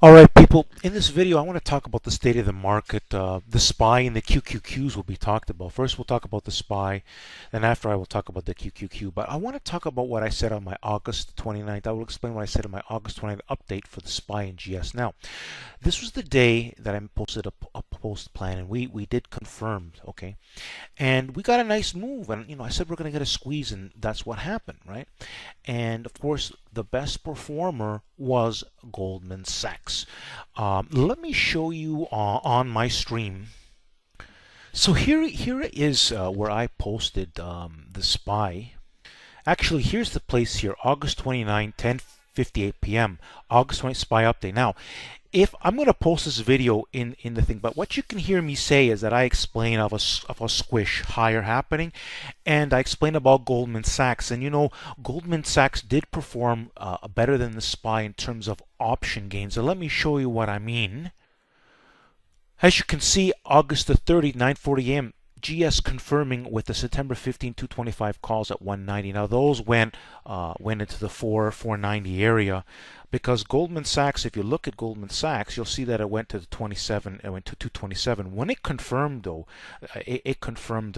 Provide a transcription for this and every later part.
All right, people, in this video, I want to talk about the state of the market. The SPY and the QQQs will be talked about. First, we'll talk about the SPY, and after I will talk about the QQQ. But I want to talk about what I said on my August 29th. I will explain what I said in my August 29th update for the SPY and GS. Now, this was the day that I posted a post plan, and we did confirm, okay? And we got a nice move, and I said we're going to get a squeeze, and that's what happened, right? And of course, the best performer was Goldman Sachs. Let me show you on my stream. So here is where I posted the SPY. Actually, here's the place here, August 29, 10:58 p.m. August 20 SPY update. Now, if I'm going to post this video in the thing, but what you can hear me say is that I explain of a squish higher happening, and I explain about Goldman Sachs. And Goldman Sachs did perform better than the SPY in terms of option gains. So let me show you what I mean. As you can see, August the 30th, 9:40 a.m. GS confirming with the September 15, 225 calls at 190. Now those went into the 490 area, because Goldman Sachs, if you look at Goldman Sachs, you'll see that it went to the 27, it went to 227. When it confirmed, though, it confirmed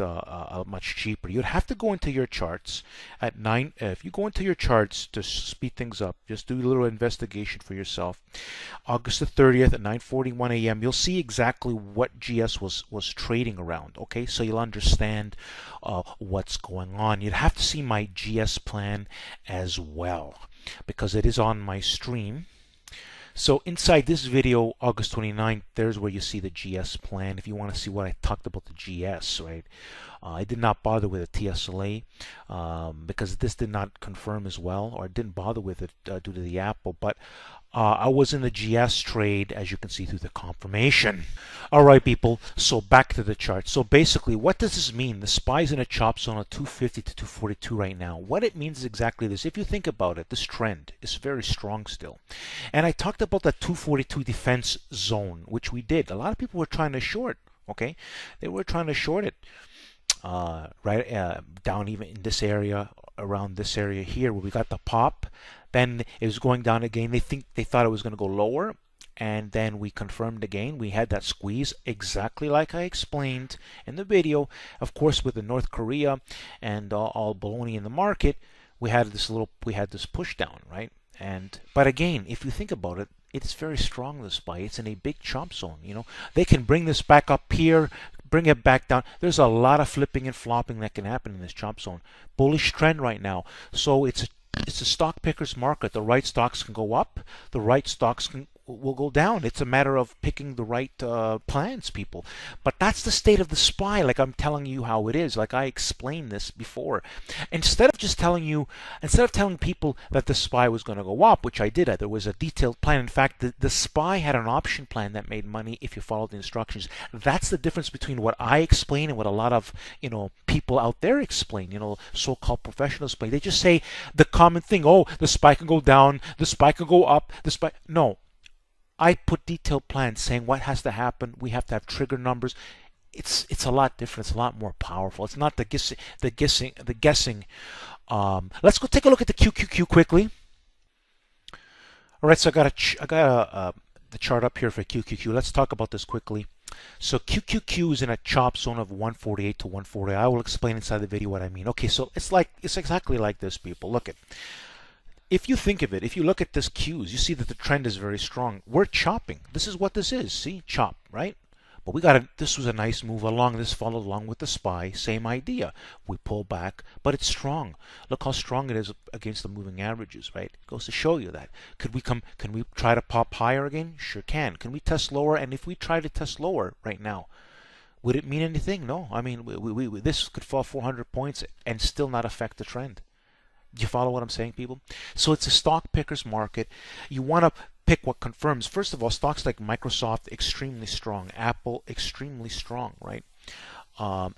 much cheaper. You'd have to go into your charts at 9. If you go into your charts to speed things up, just do a little investigation for yourself. August the 30th at 9:41 a.m. You'll see exactly what GS was trading around. Okay, so you'll understand what's going on. You'd have to see my GS plan as well, because it is on my stream. So inside this video, August 29th, there's where you see the GS plan. If you want to see what I talked about the GS, right? I did not bother with a TSLA because this did not confirm as well, or I didn't bother with it due to the Apple. But I was in the GS trade, as you can see through the confirmation. All right, people, so back to the chart. So basically, what does this mean? The SPY's in a chop zone of 250 to 242 right now. What it means is exactly this. If you think about it, this trend is very strong still. And I talked about that 242 defense zone, which we did. A lot of people were trying to short, okay? They were trying to short it down even in this area, around this area here where we got the pop. Then it was going down again. They thought it was going to go lower, and then we confirmed again. We had that squeeze exactly like I explained in the video. Of course, with the North Korea and all baloney in the market, we had this push down, right? But again, if you think about it, it's very strong, this SPY. It's in a big chop zone. They can bring this back up here, bring it back down. There's a lot of flipping and flopping that can happen in this chop zone. Bullish trend right now. So it's a stock picker's market. The right stocks can go up, the right stocks will go down. It's a matter of picking the right plans, people. But that's the state of the SPY, like I'm telling you how it is, like I explained this before. Instead of telling people that the SPY was going to go up, which I did, there was a detailed plan. In fact, the SPY had an option plan that made money if you followed the instructions. That's the difference between what I explain and what a lot of people out there explain, so-called professionals explain. They just say the common thing, oh, the SPY can go down, the SPY can go up, the SPY. No. I put detailed plans saying what has to happen. We have to have trigger numbers. It's a lot different. It's a lot more powerful. It's not the guessing. Let's go take a look at the QQQ quickly. All right, so I got the chart up here for QQQ. Let's talk about this quickly. So QQQ is in a chop zone of 148 to 140. I will explain inside the video what I mean. Okay, so it's exactly like this, people. Look at. If you think of it, if you look at this Qs, you see that the trend is very strong. We're chopping. This is what this is. See, chop, right? But this was a nice move along. This followed along with the SPY. Same idea. We pull back, but it's strong. Look how strong it is against the moving averages, right? It goes to show you that. Can we try to pop higher again? Sure can. Can we test lower? And if we try to test lower right now, would it mean anything? No. I mean, this could fall 400 points and still not affect the trend. Do you follow what I'm saying, people? So it's a stock picker's market. You want to pick what confirms. First of all, stocks like Microsoft, extremely strong. Apple, extremely strong, right?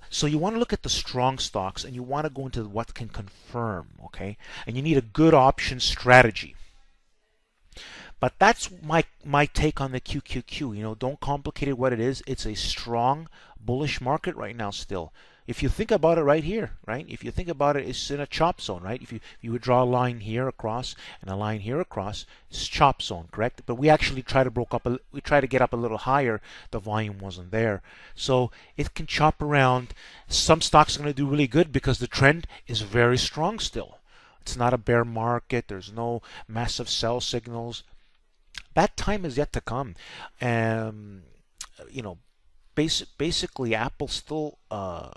So you want to look at the strong stocks, and you want to go into what can confirm, okay? And you need a good option strategy. But that's my take on the QQQ. Don't complicate it what it is. It's a strong bullish market right now still. if you think about it right here, right? If you think about it, it's in a chop zone, right? If you would draw a line here across and a line here across, it's chop zone, correct? But we actually try to get up a little higher. The volume wasn't there, so it can chop around. Some stocks are going to do really good because the trend is very strong still. It's not a bear market. There's no massive sell signals. That time is yet to come. You know, basically Apple's still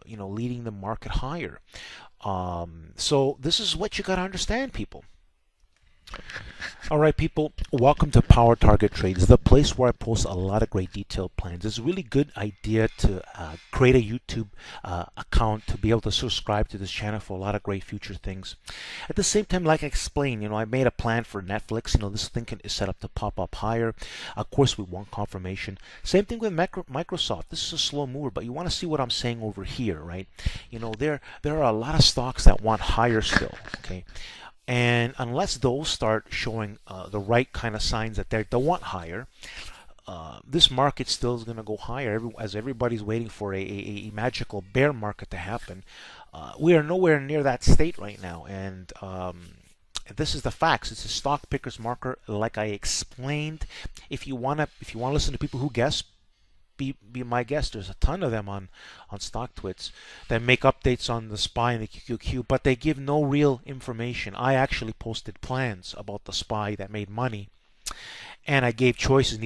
leading the market higher. So this is what you got to understand, people. All right, people, welcome to Power Target Trades, the place where I post a lot of great detailed plans. It's a really good idea to create a YouTube account to be able to subscribe to this channel for a lot of great future things. At the same time, like I explained, I made a plan for Netflix. This thing is set up to pop up higher. Of course, we want confirmation. Same thing with Microsoft. This is a slow mover, but you want to see what I'm saying over here, right? There are a lot of stocks that want higher still, okay? And unless those start showing the right kind of signs that they want higher, this market still is going to go higher as everybody's waiting for a magical bear market to happen. We are nowhere near that state right now, and this is the facts. It's a stock picker's market, like I explained. If you want to listen to people who guess, be my guest. There's a ton of them on StockTwits that make updates on the SPY and the QQQ, but they give no real information. I actually posted plans about the SPY that made money, and I gave choices.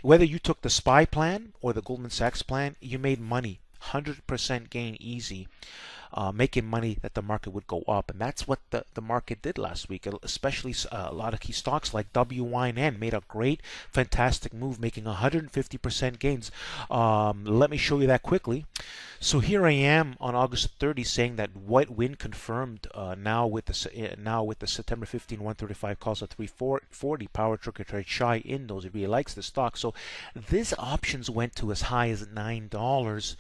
Whether you took the SPY plan or the Goldman Sachs plan, you made money, 100% gain easy. Making money that the market would go up, and that's what the market did last week. Especially a lot of key stocks like WYN made a great, fantastic move, making 150% gains. Let me show you that quickly. So here I am on August 30, saying that White Wind confirmed now with the September 15 135 calls at 340 power trade shy in those. He really likes the stock. So these options went to as high as $9,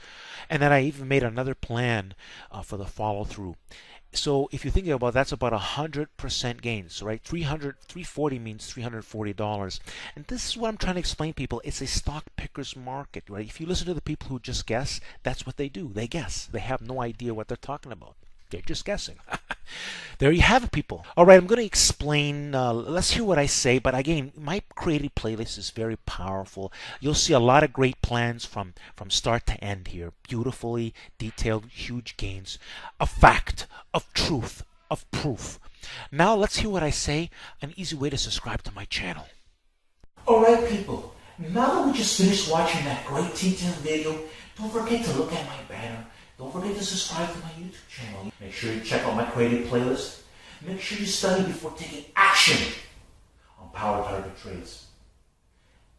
and then I even made another plan for the follow through. So if you think about that's about 100% gains, right? 340 means $340, and this is what I'm trying to explain, people. It's a stock picker's market, right? If you listen to the people who just guess, that's what they do. They guess. They have no idea what they're talking about. They're just guessing. There you have it, people. All right, I'm going to explain. Let's hear what I say. But again, my creative playlist is very powerful. You'll see a lot of great plans from start to end here. Beautifully detailed, huge gains. Of fact, of truth, of proof. Now let's hear what I say. An easy way to subscribe to my channel. All right, people. Now that we just finished watching that great detailed video, don't forget to look at my banner. Don't forget to subscribe to my YouTube channel. Make sure you check out my creative playlist. Make sure you study before taking action on Power Target Trades.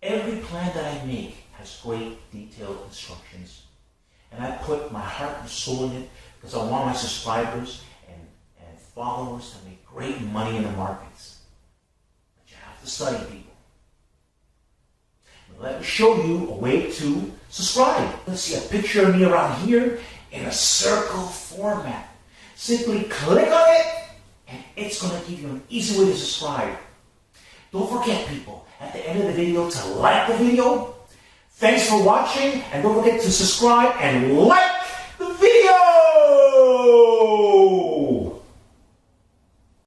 Every plan that I make has great detailed instructions. And I put my heart and soul in it because I want my subscribers and followers to make great money in the markets. But you have to study, people. Let me show you a way to subscribe. Let's see a picture of me around here in a circle format. Simply click on it, and it's going to give you an easy way to subscribe. Don't forget, people, at the end of the video to like the video. Thanks for watching, and don't forget to subscribe and like the video!